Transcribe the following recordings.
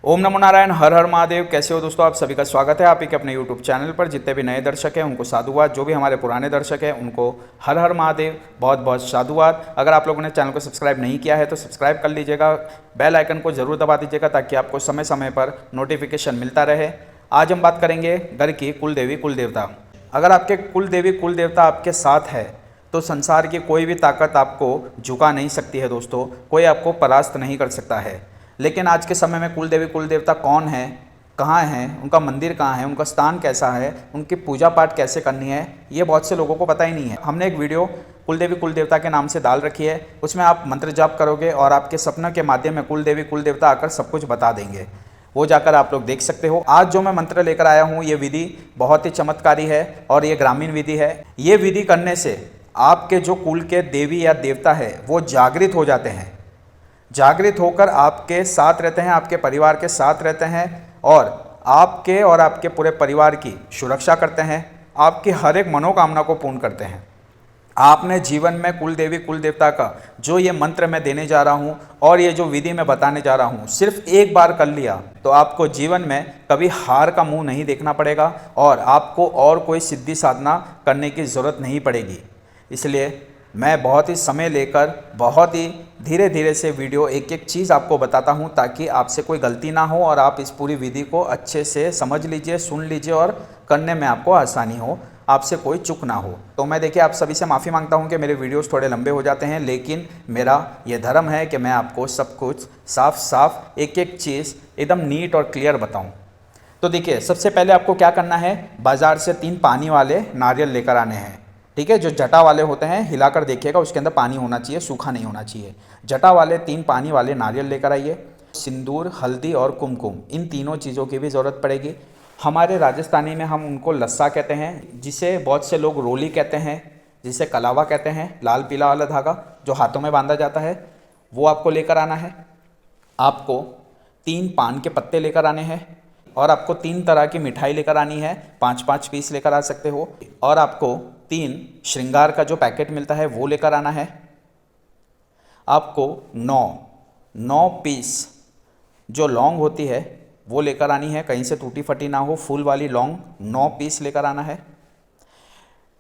ओम नमो नारायण, हर हर महादेव। कैसे हो दोस्तों? आप सभी का स्वागत है आप ही के अपने यूट्यूब चैनल पर। जितने भी नए दर्शक हैं उनको साधुवाद, जो भी हमारे पुराने दर्शक हैं उनको हर हर महादेव, बहुत बहुत साधुवाद। अगर आप लोगों ने चैनल को सब्सक्राइब नहीं किया है तो सब्सक्राइब कर लीजिएगा, बेल आइकन को ज़रूर दबा दीजिएगा ताकि आपको समय समय पर नोटिफिकेशन मिलता रहे। आज हम बात करेंगे घर की कुल देवी कुल देवता। अगर आपके कुल देवी कुल देवता आपके साथ है तो संसार की कोई भी ताकत आपको झुका नहीं सकती है दोस्तों, कोई आपको परास्त नहीं कर सकता है। लेकिन आज के समय में कुल देवी कुल देवता कौन है, कहाँ हैं, उनका मंदिर कहाँ है, उनका स्थान कैसा है, उनकी पूजा पाठ कैसे करनी है, ये बहुत से लोगों को पता ही नहीं है। हमने एक वीडियो कुल देवी कुल देवता के नाम से डाल रखी है, उसमें आप मंत्र जाप करोगे और आपके सपनों के माध्यम में कुल देवी कुल देवता आकर सब कुछ बता देंगे। वो जाकर आप लोग देख सकते हो। आज जो मैं मंत्र लेकर आया हूँ ये विधि बहुत ही चमत्कारी है और ये ग्रामीण विधि है। ये विधि करने से आपके जो कुल के देवी या देवता है वो जागृत हो जाते हैं, जागृत होकर आपके साथ रहते हैं, आपके परिवार के साथ रहते हैं और आपके पूरे परिवार की सुरक्षा करते हैं, आपकी हर एक मनोकामना को पूर्ण करते हैं। आपने जीवन में कुल देवी कुल देवता का जो ये मंत्र मैं देने जा रहा हूँ और ये जो विधि मैं बताने जा रहा हूँ सिर्फ एक बार कर लिया तो आपको जीवन में कभी हार का मुंह नहीं देखना पड़ेगा और आपको और कोई सिद्धि साधना करने की ज़रूरत नहीं पड़ेगी। इसलिए मैं बहुत ही समय लेकर बहुत ही धीरे धीरे से वीडियो एक एक चीज़ आपको बताता हूं ताकि आपसे कोई गलती ना हो और आप इस पूरी विधि को अच्छे से समझ लीजिए, सुन लीजिए और करने में आपको आसानी हो, आपसे कोई चूक ना हो। तो मैं देखिए आप सभी से माफ़ी मांगता हूं कि मेरे वीडियोस थोड़े लंबे हो जाते हैं, लेकिन मेरा ये धर्म है कि मैं आपको सब कुछ साफ साफ एक एक चीज़ एकदम नीट और क्लियर बताऊँ। तो देखिए सबसे पहले आपको क्या करना है, बाज़ार से 3 पानी वाले नारियल लेकर आने हैं। ठीक है, जो जटा वाले होते हैं हिलाकर देखिएगा, उसके अंदर पानी होना चाहिए, सूखा नहीं होना चाहिए। जटा वाले 3 पानी वाले नारियल लेकर आइए। सिंदूर, हल्दी और कुमकुम, इन तीनों चीज़ों की भी ज़रूरत पड़ेगी। हमारे राजस्थानी में हम उनको लस्सा कहते हैं, जिसे बहुत से लोग रोली कहते हैं, जिसे कलावा कहते हैं। लाल पीला वाला धागा जो हाथों में बांधा जाता है वो आपको लेकर आना है। आपको 3 पान के पत्ते लेकर आने हैं और आपको 3 तरह की मिठाई लेकर आनी है, 5-5 पीस लेकर आ सकते हो। और आपको 3 श्रृंगार का जो पैकेट मिलता है वो लेकर आना है। आपको 9 पीस जो लौंग होती है वो लेकर आनी है, कहीं से टूटी फटी ना हो, फूल वाली लौंग 9 पीस लेकर आना है।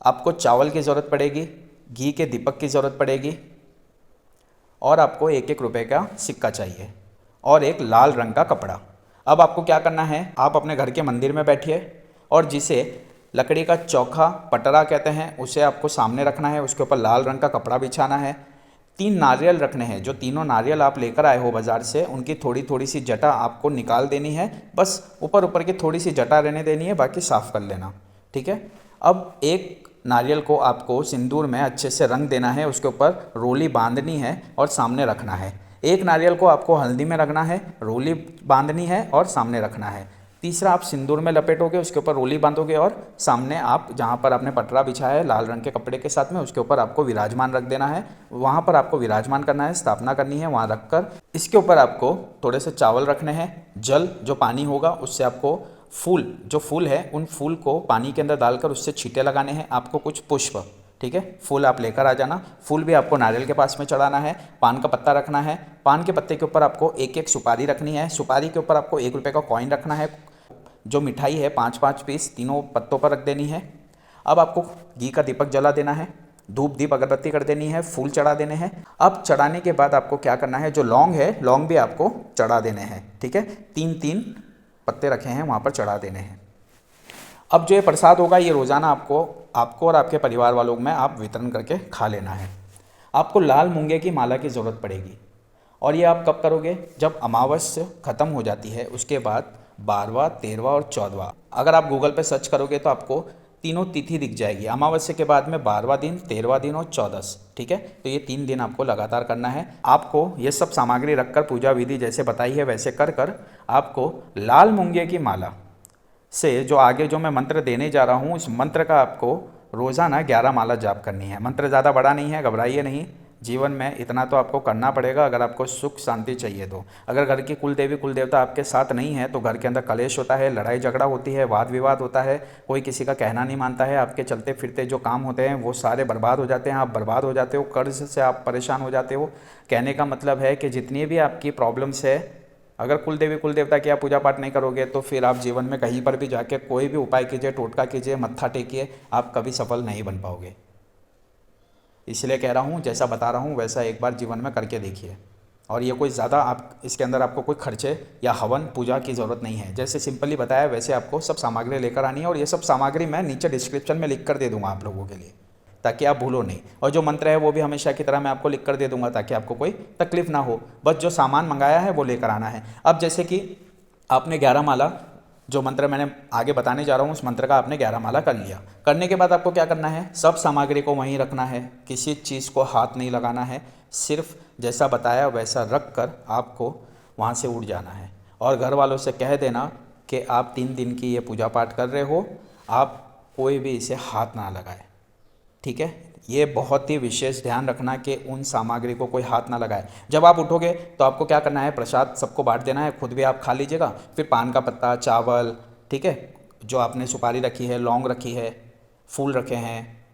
आपको चावल की ज़रूरत पड़ेगी, घी के दीपक की ज़रूरत पड़ेगी और आपको 1-1 रुपये का सिक्का चाहिए और एक लाल रंग का कपड़ा। अब आपको क्या करना है, आप अपने घर के मंदिर में बैठिए और जिसे लकड़ी का चौखा पटरा कहते हैं उसे आपको सामने रखना है, उसके ऊपर लाल रंग का कपड़ा बिछाना है। 3 नारियल रखने हैं, जो तीनों नारियल आप लेकर आए हो बाज़ार से उनकी थोड़ी थोड़ी सी जटा आपको निकाल देनी है, बस ऊपर ऊपर की थोड़ी सी जटा रहने देनी है, बाकी साफ़ कर लेना। ठीक है, अब एक नारियल को आपको सिंदूर में अच्छे से रंग देना है, उसके ऊपर रोली बांधनी है और सामने रखना है। एक नारियल को आपको हल्दी में रखना है, रोली बांधनी है और सामने रखना है। तीसरा आप सिंदूर में लपेटोगे, उसके ऊपर रोली बांधोगे और सामने आप जहाँ पर आपने पटरा बिछाया है लाल रंग के कपड़े के साथ में उसके ऊपर आपको विराजमान रख देना है। वहाँ पर आपको विराजमान करना है, स्थापना करनी है वहाँ रखकर। इसके ऊपर आपको थोड़े से चावल रखने हैं, जल जो पानी होगा उससे आपको फूल, जो फूल है उन फूल को पानी के अंदर डालकर उससे छींटे लगाने हैं। आपको कुछ पुष्प, ठीक है, फूल आप लेकर आ जाना। फूल भी आपको नारियल के पास में चढ़ाना है। पान का पत्ता रखना है, पान के पत्ते के ऊपर आपको 1-1 सुपारी रखनी है। सुपारी के ऊपर आपको 1 रुपये का कॉइन रखना है। जो मिठाई है 5-5 पीस तीनों पत्तों पर रख देनी है। अब आपको घी का दीपक जला देना है, धूप दीप अगरबत्ती कर देनी है, फूल चढ़ा देने हैं। अब चढ़ाने के बाद आपको क्या करना है, जो लौंग है लौंग भी आपको चढ़ा देने हैं। ठीक है, 3-3 पत्ते रखे हैं वहाँ पर चढ़ा देने हैं। अब जो ये प्रसाद होगा ये रोज़ाना आपको और आपके परिवार वालों में आप वितरण करके खा लेना है। आपको लाल मूंगे की माला की ज़रूरत पड़ेगी और ये आप कब करोगे, जब अमावस्या ख़त्म हो जाती है उसके बाद 12वां, 13वां और 14वां। अगर आप गूगल पे सर्च करोगे तो आपको तीनों तिथि दिख जाएगी। अमावस्या के बाद में 12वां दिन, 13वां दिन और 14। ठीक है, तो ये 3 दिन आपको लगातार करना है। आपको ये सब सामग्री रखकर पूजा विधि जैसे बताई है वैसे कर आपको लाल मूंगे की माला से जो आगे जो मैं मंत्र देने जा रहा हूँ उस मंत्र का आपको रोज़ाना 11 माला जाप करनी है। मंत्र ज़्यादा बड़ा नहीं है, घबराइए नहीं। जीवन में इतना तो आपको करना पड़ेगा अगर आपको सुख शांति चाहिए तो। अगर घर की कुल देवी कुल देवता आपके साथ नहीं है तो घर के अंदर कलेश होता है, लड़ाई झगड़ा होती है, वाद विवाद होता है, कोई किसी का कहना नहीं मानता है, आपके चलते फिरते जो काम होते हैं वो सारे बर्बाद हो जाते हैं, आप बर्बाद हो जाते हो, कर्ज से आप परेशान हो जाते हो। कहने का मतलब है कि जितनी भी आपकी प्रॉब्लम्स है अगर कुल देवी कुल देवता की आप पूजा पाठ नहीं करोगे तो फिर आप जीवन में कहीं पर भी जाके कोई भी उपाय कीजिए, टोटका कीजिए, मत्था टेकिए, आप कभी सफल नहीं बन पाओगे। इसलिए कह रहा हूँ, जैसा बता रहा हूँ वैसा एक बार जीवन में करके देखिए। और ये कोई ज़्यादा आप इसके अंदर आपको कोई खर्चे या हवन पूजा की ज़रूरत नहीं है। जैसे सिंपली बताया वैसे आपको सब सामग्री लेकर आनी है, और ये सब सामग्री मैं नीचे डिस्क्रिप्शन में लिख कर दे दूँगा आप लोगों के लिए, ताकि आप भूलो नहीं। और जो मंत्र है वो भी हमेशा की तरह मैं आपको लिख कर दे दूँगा, ताकि आपको कोई तकलीफ ना हो। बस जो सामान मंगाया है वो लेकर आना है। अब जैसे कि आपने 11 माला, जो मंत्र मैंने आगे बताने जा रहा हूँ उस मंत्र का आपने 11 माला कर लिया। करने के बाद आपको क्या करना है, सब सामग्री को वहीं रखना है, किसी चीज़ को हाथ नहीं लगाना है, सिर्फ जैसा बताया वैसा रख कर आपको वहाँ से उठ जाना है। और घर वालों से कह देना कि आप 3 दिन की ये पूजा पाठ कर रहे हो, आप कोई भी इसे हाथ ना लगाए, ठीक है। ये बहुत ही विशेष ध्यान रखना कि उन सामग्री को कोई हाथ ना लगाए। जब आप उठोगे तो आपको क्या करना है, प्रसाद सबको बांट देना है, खुद भी आप खा लीजिएगा। फिर पान का पत्ता, चावल, ठीक है, जो आपने सुपारी रखी है, लौंग रखी है, फूल रखे हैं,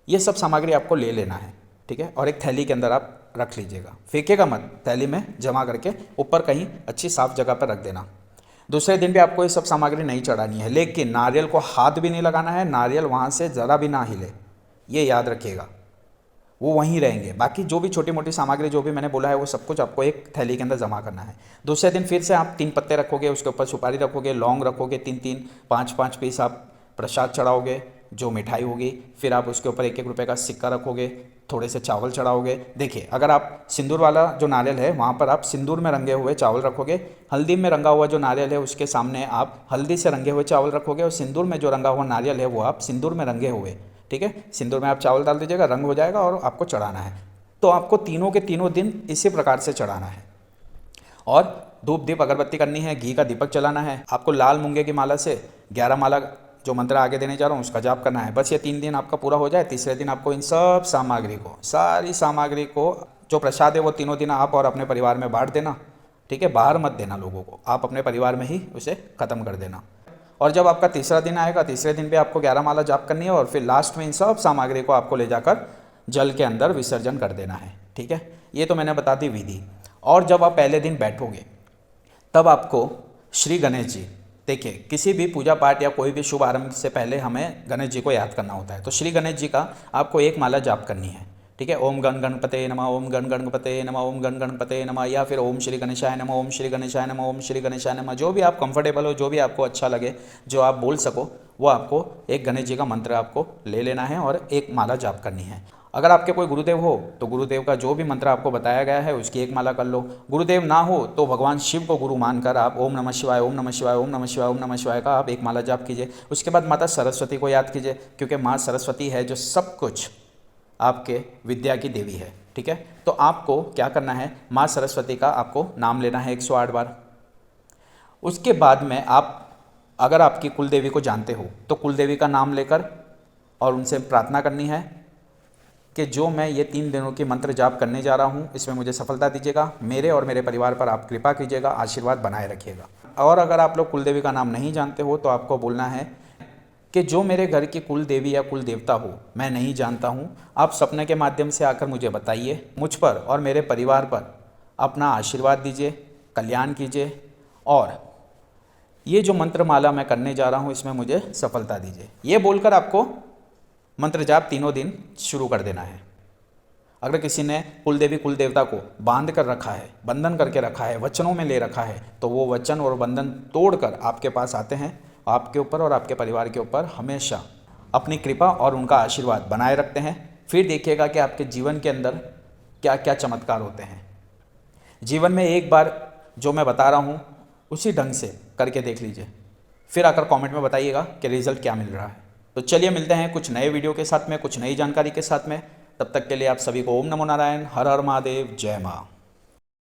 ये सब सामग्री आपको ले लेना है, ठीक है। और एक थैली के अंदर आप रख लीजिएगा, फेंकेगा मत, थैली में जमा करके ऊपर कहीं अच्छी साफ जगह पर रख देना। दूसरे दिन भी आपको ये सब सामग्री नहीं चढ़ानी है, लेकिन नारियल को हाथ भी नहीं लगाना है, नारियल वहाँ से ज़रा भी ना हिले, ये याद रखिएगा, वो वहीं रहेंगे। बाकी जो भी छोटी मोटी सामग्री जो भी मैंने बोला है वो सब कुछ आपको एक थैली के अंदर जमा करना है। दूसरे दिन फिर से आप 3 पत्ते रखोगे, उसके ऊपर सुपारी रखोगे, लौंग रखोगे, 3-3, 5-5 पीस आप प्रसाद चढ़ाओगे, जो मिठाई होगी। फिर आप उसके ऊपर 1-1 रुपये का सिक्का रखोगे, थोड़े से चावल चढ़ाओगे। देखिए, अगर आप सिंदूर वाला जो नारियल है वहाँ पर आप सिंदूर में रंगे हुए चावल रखोगे, हल्दी में रंगा हुआ जो नारियल है उसके सामने आप हल्दी से रंगे हुए चावल रखोगे, और सिंदूर में जो रंगा हुआ नारियल है वो आप सिंदूर में रंगे हुए, ठीक है, सिंदूर में आप चावल डाल दीजिएगा, रंग हो जाएगा और आपको चढ़ाना है। तो आपको तीनों के तीनों दिन इसी प्रकार से चढ़ाना है। और धूप दीप अगरबत्ती करनी है, घी का दीपक जलाना है। आपको लाल मूंगे की माला से 11 माला जो मंत्र आगे देने जा रहा हूँ उसका जाप करना है। बस ये 3 दिन आपका पूरा हो जाए, तीसरे दिन आपको इन सब सामग्री को, सारी सामग्री को, जो प्रसाद है वो तीनों दिन आप और अपने परिवार में बांट देना, ठीक है। बाहर मत देना लोगों को, आप अपने परिवार में ही उसे ख़त्म कर देना। और जब आपका तीसरा दिन आएगा, तीसरे दिन भी आपको 11 माला जाप करनी है, और फिर लास्ट में इन सब सामग्री को आपको ले जाकर जल के अंदर विसर्जन कर देना है, ठीक है। ये तो मैंने बता दी विधि। और जब आप पहले दिन बैठोगे तब आपको श्री गणेश जी, देखिए किसी भी पूजा पाठ या कोई भी शुभ आरंभ से पहले हमें गणेश जी को याद करना होता है। तो श्री गणेश जी का आपको 1 माला जाप करनी है, ठीक है। ओम गण गणपते नमः, ओम गण गणपते नमः, ओम गण गणपते नमः, या फिर ओम श्री गणेशाय नमः, ओम श्री गणेशाय नमः, ओम श्री गणेशाय नमः। जो भी आप कंफर्टेबल हो, जो भी आपको अच्छा लगे, जो आप बोल सको, वो आपको एक गणेश जी का मंत्र आपको ले लेना है और 1 माला जाप करनी है। अगर आपके कोई गुरुदेव हो तो गुरुदेव का जो भी मंत्र आपको बताया गया है उसकी 1 माला कर लो। गुरुदेव ना हो तो भगवान शिव को गुरु मानकर आप ओम नमः शिवाय, ओम नमः शिवाय, ओम नमः शिवाय, ओम नमः शिवाय का आप 1 माला जाप कीजिए। उसके बाद माता सरस्वती को याद कीजिए, क्योंकि माँ सरस्वती है जो सब कुछ आपके विद्या की देवी है, ठीक है। तो आपको क्या करना है, माँ सरस्वती का आपको नाम लेना है 108 बार। उसके बाद में आप, अगर आपकी कुल देवी को जानते हो तो कुल देवी का नाम लेकर और उनसे प्रार्थना करनी है कि जो मैं ये 3 दिनों की मंत्र जाप करने जा रहा हूँ इसमें मुझे सफलता दीजिएगा, मेरे और मेरे परिवार पर आप कृपा कीजिएगा, आशीर्वाद बनाए रखिएगा। और अगर आप लोग कुल देवी का नाम नहीं जानते हो तो आपको बोलना है कि जो मेरे घर की कुल देवी या कुल देवता हो मैं नहीं जानता हूँ, आप सपने के माध्यम से आकर मुझे बताइए, मुझ पर और मेरे परिवार पर अपना आशीर्वाद दीजिए, कल्याण कीजिए, और ये जो मंत्र माला मैं करने जा रहा हूँ इसमें मुझे सफलता दीजिए। ये बोलकर आपको मंत्र जाप तीनों दिन शुरू कर देना है। अगर किसी ने कुल देवी कुल देवता को बांध कर रखा है, बंधन करके रखा है, वचनों में ले रखा है, तो वो वचन और बंधन तोड़कर आपके पास आते हैं, आपके ऊपर और आपके परिवार के ऊपर हमेशा अपनी कृपा और उनका आशीर्वाद बनाए रखते हैं। फिर देखिएगा कि आपके जीवन के अंदर क्या क्या चमत्कार होते हैं। जीवन में एक बार जो मैं बता रहा हूँ उसी ढंग से करके देख लीजिए, फिर आकर कमेंट में बताइएगा कि रिजल्ट क्या मिल रहा है। तो चलिए मिलते हैं कुछ नए वीडियो के साथ में, कुछ नई जानकारी के साथ में। तब तक के लिए आप सभी को ओम नमो नारायण, हर हर महादेव, जय माँ।